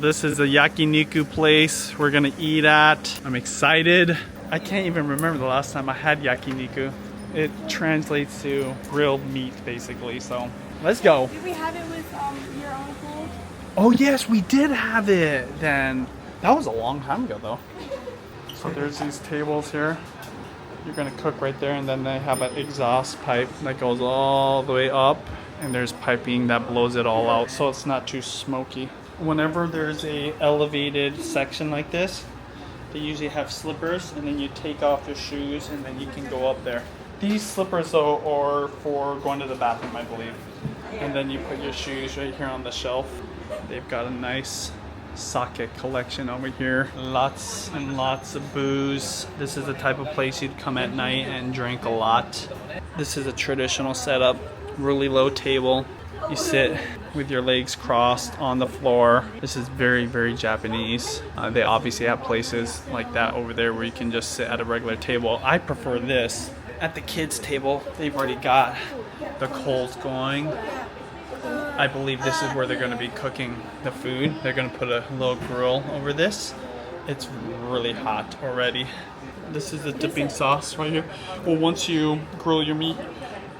This is a yakiniku place we're gonna eat at. I'm excited. I can't even remember the last time I had yakiniku. It translates to grilled meat, basically, so let's go. Did we have it with your own food? Oh yes, we did have it then. That was a long time ago though. So there's these tables here. You're gonna cook right there, and then they have an exhaust pipe that goes all the way up, and there's piping that blows it all out so it's not too smoky. Whenever there's a elevated section like this, they usually have slippers, and then you take off your shoes and then you can go up there. These slippers though are for going to the bathroom, I believe. And then you put your shoes right here on the shelf. They've got a nice sake collection over here. Lots and lots of booze. This is the type of place you'd come at night and drink a lot. This is a traditional setup. Really low table. You sit with your legs crossed on the floor. This is very, very Japanese. They obviously have places like that over there where you can just sit at a regular table. I prefer this. At the kids' table, they've already got the coals going. I believe this is where they're going to be cooking the food. They're going to put a little grill over this. It's really hot already. This is the dipping sauce right here. Well, once you grill your meat,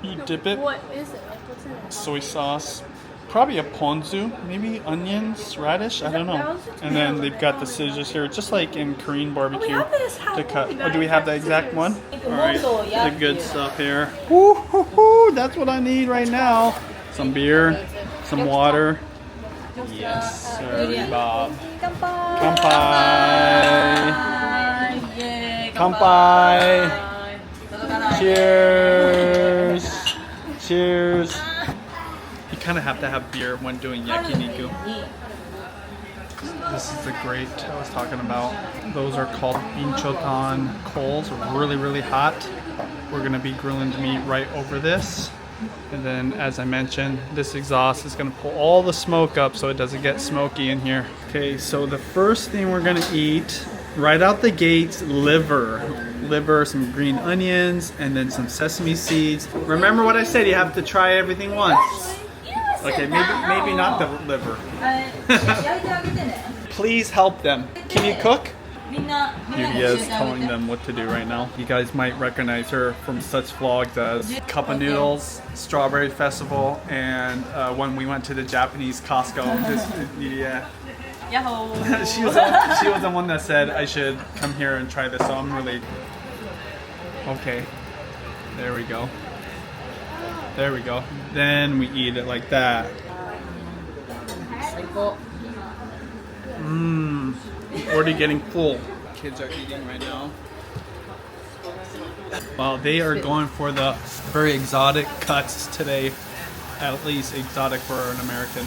you dip it. What is it? What's in it? Soy sauce, probably a ponzu, maybe onions, radish, I don't know. And then they've got the scissors here, just like in Korean barbecue, to cut. Oh, do we have the exact one? All right, the good stuff here. Woo, hoo, hoo, that's what I need right now. Some beer, some water. Yes, sir, Bob. Kanpai. Kanpai. Cheers. Cheers. You kind of have to have beer when doing yakiniku. This is the grate I was talking about. Those are called binchotan coals, really, really hot. We're going to be grilling the meat right over this. And then, as I mentioned, this exhaust is going to pull all the smoke up so it doesn't get smoky in here. Okay, so the first thing we're going to eat right out the gates, liver, some green onions, and then some sesame seeds. Remember what I said, you have to try everything once. Okay, maybe not the liver. Please help them. Can you cook? Yuria is telling them what to do right now. You guys might recognize her from such vlogs as Cup of Noodles, Strawberry Festival, and when we went to the Japanese Costco. Yeah. she was the one that said I should come here and try this, so I'm really okay. There we go. There we go. Then we eat it like that. Already getting full. Kids are eating right now. Well, they are going for the very exotic cuts today. At least exotic for an American.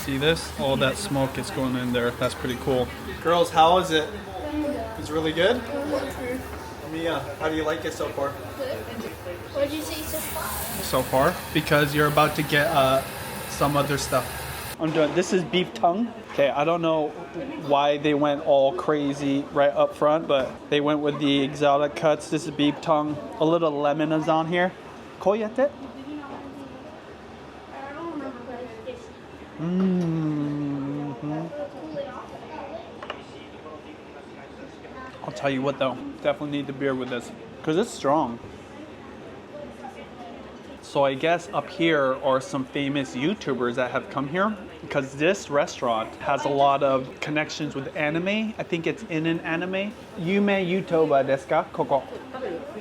See this? All that smoke is going in there. That's pretty cool. Girls, how is it? It's really good? Mia, how do you like it so far? Good. What did you say so far? So far? Because you're about to get some other stuff. This is beef tongue. Okay, I don't know why they went all crazy right up front, but they went with the exotic cuts. This is beef tongue. A little lemon is on here. Koyate? I'll tell you what though, definitely need the beer with this because it's strong. So I guess up here are some famous YouTubers that have come here because this restaurant has a lot of connections with anime. I think it's in an anime. Yume YouTuber desu ka? Koko.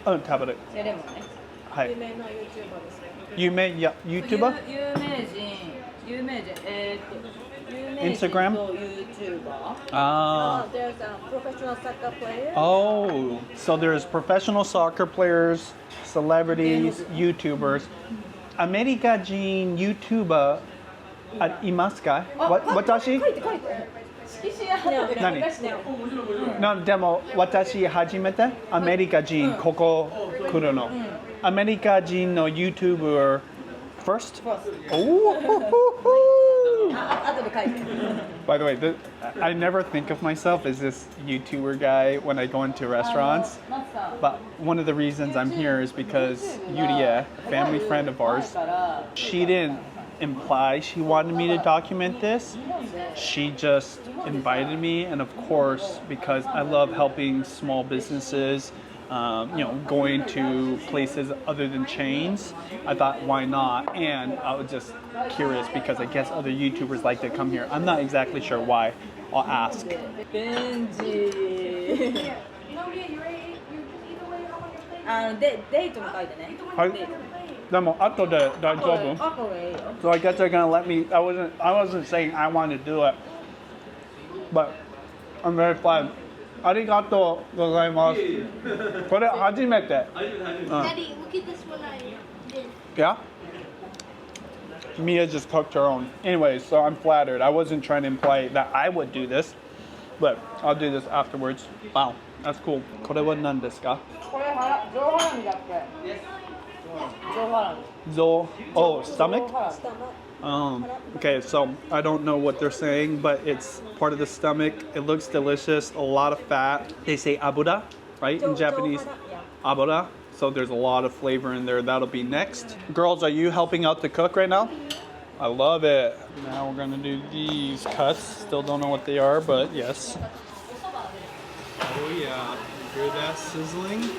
Taberu. はい。有名な YouTuber? Instagram? There's professional soccer players. Oh, so there's professional soccer players, celebrities, YouTubers. アメリカ人 YouTuber いますか？私？何？でも私初めてアメリカ人ここ来るの。アメリカ人の YouTuber first? Oh, By the way, I never think of myself as this YouTuber guy when I go into restaurants. But one of the reasons I'm here is because Yuria, a family friend of ours, she didn't imply she wanted me to document this. She just invited me, and of course, because I love helping small businesses, going to places other than chains, I thought, why not? And I was just curious because I guess other YouTubers like to come here. I'm not exactly sure why. I'll ask. Benji. デートも書いてね。はい。でも後で大丈夫? So I guess they're gonna let me. I wasn't saying I want to do it, but I'm very glad. ありがとうございます。これ初めて。Daddy, look at this one I did. Yeah? Mia just cooked her own. Anyway, so I'm flattered. I wasn't trying to imply that I would do this, but I'll do this afterwards. Wow, that's cool. これは何ですか? これは上ハラミだっけ？上ハラミ。Oh, stomach? 上ハラミ。 Okay, so I don't know what they're saying, but it's part of the stomach. It looks delicious, a lot of fat. They say abura, right? In Japanese, abura. So there's a lot of flavor in there. That'll be next. Girls, are you helping out to cook right now? I love it. Now we're gonna do these cuts. Still don't know what they are, but yes. Oh yeah, hear that sizzling?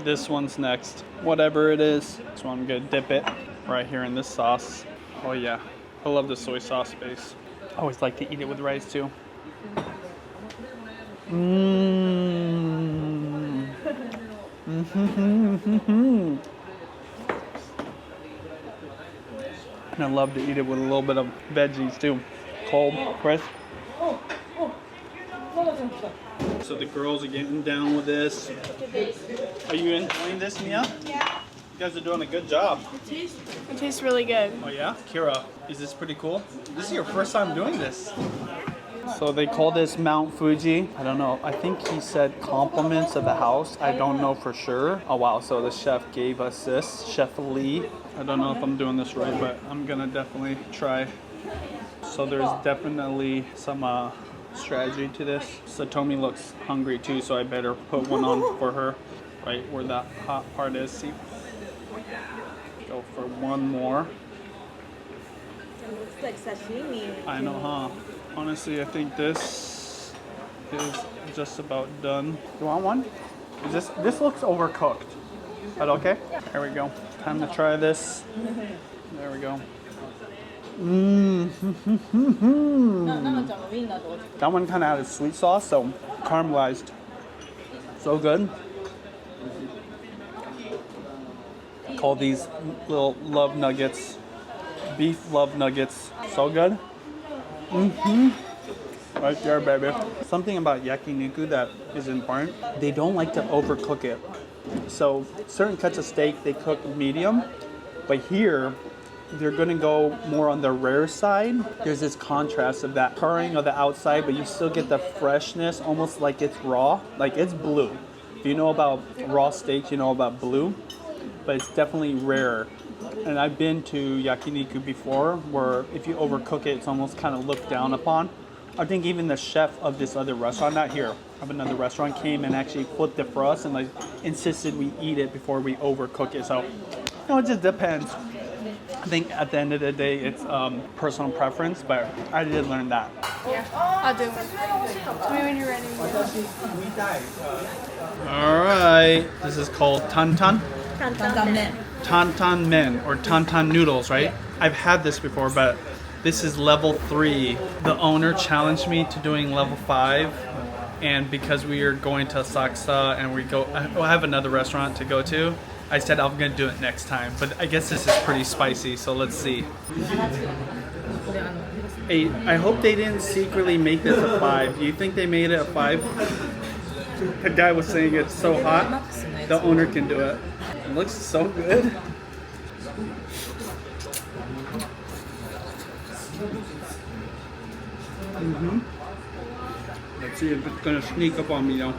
This one's next. Whatever it is. So I'm gonna dip it right here in this sauce. Oh yeah, I love the soy sauce base. I always like to eat it with rice too. Mmm. And I love to eat it with a little bit of veggies too. Cold, crisp. So the girls are getting down with this. Are you enjoying this, Mia? Yeah. You guys are doing a good job. It tastes really good. Oh yeah? Kira, is this pretty cool? This is your first time doing this. So they call this Mount Fuji. I don't know. I think he said compliments of the house. I don't know for sure. Oh wow, so the chef gave us this. Chef Lee. I don't know if I'm doing this right, but I'm gonna definitely try. So there's definitely some strategy to this. Satomi looks hungry too, so I better put one on for her. Right where that hot part is. See? Go for one more. It looks like sashimi. I know, huh? Honestly, I think this is just about done. You want one? This looks overcooked. Is that okay? Here we go. Time to try this. There we go. That one kind of had a sweet sauce, so caramelized. So good. Call these little love nuggets. Beef love nuggets. So good. Right there, baby. Something about yakiniku that is important. They don't like to overcook it. So certain cuts of steak, they cook medium. But here, they're gonna go more on the rare side. There's this contrast of that curing on the outside, but you still get the freshness, almost like it's raw. Like it's blue. If you know about raw steak, you know about blue. But it's definitely rare. And I've been to yakiniku before, where if you overcook it, it's almost kind of looked down upon. I think even the chef of this other restaurant, not here, of another restaurant, came and actually flipped it for us and like insisted we eat it before we overcook it. So, it just depends. I think at the end of the day, it's personal preference, but I did learn that. Yeah, I'll do it. Tell me when you're ready. All right, this is called tantan. Tantan. Tantan men or tantan noodles, right? I've had this before, but this is level 3. The owner challenged me to doing level 5, and because we are going to Asakusa and I have another restaurant to go to, I said I'm gonna do it next time. But I guess this is pretty spicy, so let's see. Hey, I hope they didn't secretly make this a 5. Do you think they made it a 5? The guy was saying it's so hot, the owner can do it. It looks so good. Let's see if it's gonna sneak up on me now.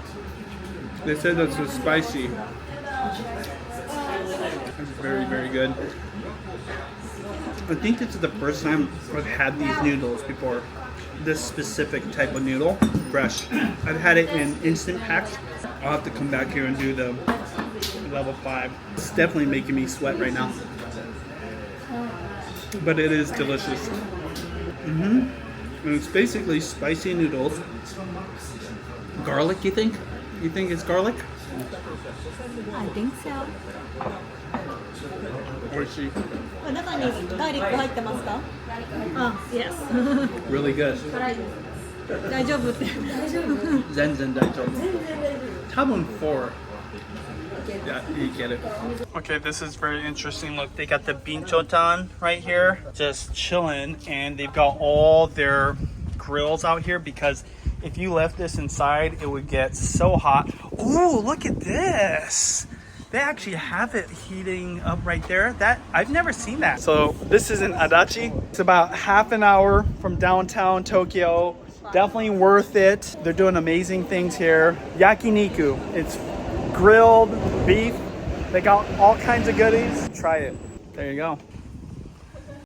They said that's a spicy. It's very, very good. I think this is the first time I've had these noodles before. This specific type of noodle, fresh. I've had it in instant packs. I'll have to come back here and do the level 5. It's definitely making me sweat right now. But it is delicious. And it's basically spicy noodles. Garlic, you think? You think it's garlic? I think so. Oishi. 中にガーリック入ってますか？あ、yes. Really good. 大丈夫って。全然大丈夫。多分4. Yeah, you get it. Okay, this is very interesting. Look, they got the binchotan right here, just chilling, and they've got all their grills out here because if you left this inside, it would get so hot. Ooh, look at this. They actually have it heating up right there. That I've never seen that. So this is in Adachi. It's about half an hour from downtown Tokyo. Definitely worth it. They're doing amazing things here. Yakiniku. It's grilled beef. They got all kinds of goodies. Try it. There you go.